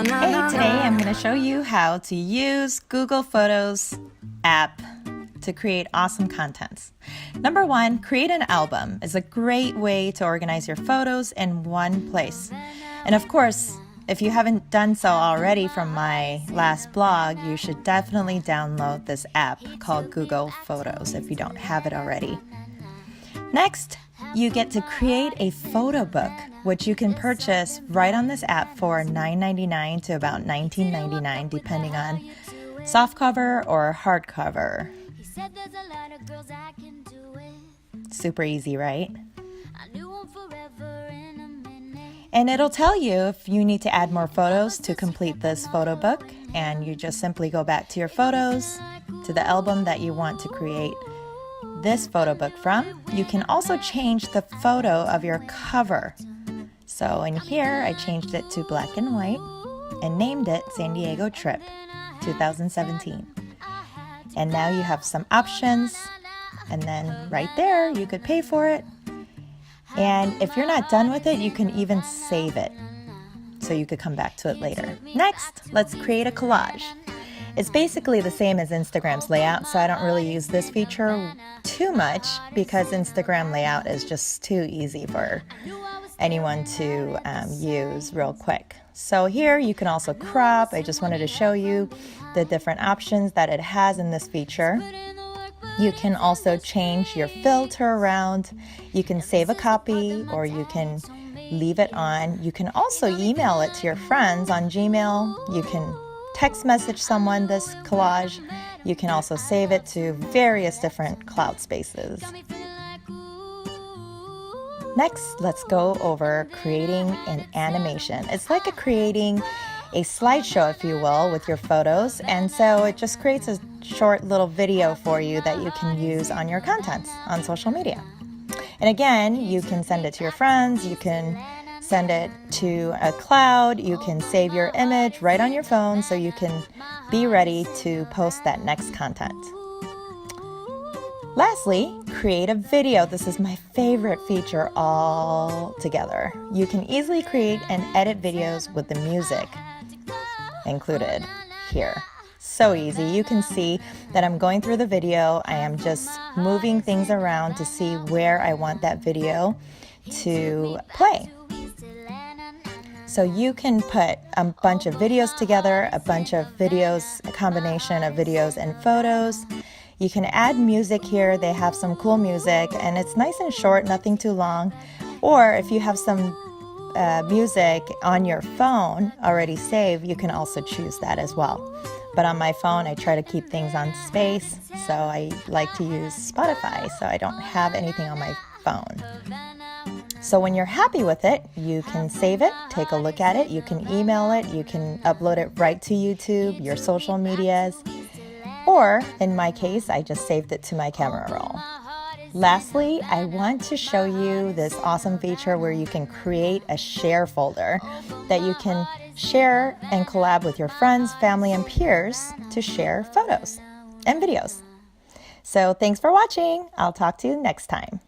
Hey, today I'm going to show you how to use Google Photos app to create awesome contents. Number one, create an album is a great way to organize your photos in one place. And of course, if you haven't done so already from my last blog, you should definitely download this app called Google Photos if you don't have it already. Next, you get to create a photo book, which you can purchase right on this app for $9.99 to about $19.99, depending on softcover or hardcover. Super easy, right? And it'll tell you if you need to add more photos to complete this photo book, and you just simply go back to your photos, to the album that you want to create this photo book from. You can also change the photo of your cover. So in here, I changed it to black and white and named it San Diego Trip 2017. And now you have some options, and then right there, you could pay for it. And if you're not done with it, you can even save it, so you could come back to it later. Next, let's create a collage. It's basically the same as Instagram's layout, so I don't really use this feature too much because Instagram layout is just too easy for anyone to use real quick. So here you can also crop. I just wanted to show you the different options that it has in this feature. You can also change your filter around. You can save a copy or you can leave it on. You can also email it to your friends on Gmail. You can text message someone this collage. You can also save it to various different cloud spaces. Next, let's go over creating an animation. It's like creating a slideshow, if you will, with your photos. And so it just creates a short little video for you that you can use on your contents on social media. And again, you can send it to your friends. You can send it to a cloud. You can save your image right on your phone so you can be ready to post that next content. Lastly, create a video. This is my favorite feature altogether. You can easily create and edit videos with the music included here. So easy. You can see that I'm going through the video. I am just moving things around to see where I want that video to play. So you can put a bunch of videos together, a combination of videos and photos. You can add music here. They have some cool music and it's nice and short, nothing too long. Or if you have some music on your phone already saved, you can also choose that as well. But on my phone, I try to keep things on space. So I like to use Spotify, so I don't have anything on my phone. So when you're happy with it, you can save it, take a look at it, you can email it, you can upload it right to YouTube, your social medias, or in my case, I just saved it to my camera roll. Lastly, I want to show you this awesome feature where you can create a share folder that you can share and collab with your friends, family, and peers to share photos and videos. So thanks for watching. I'll talk to you next time.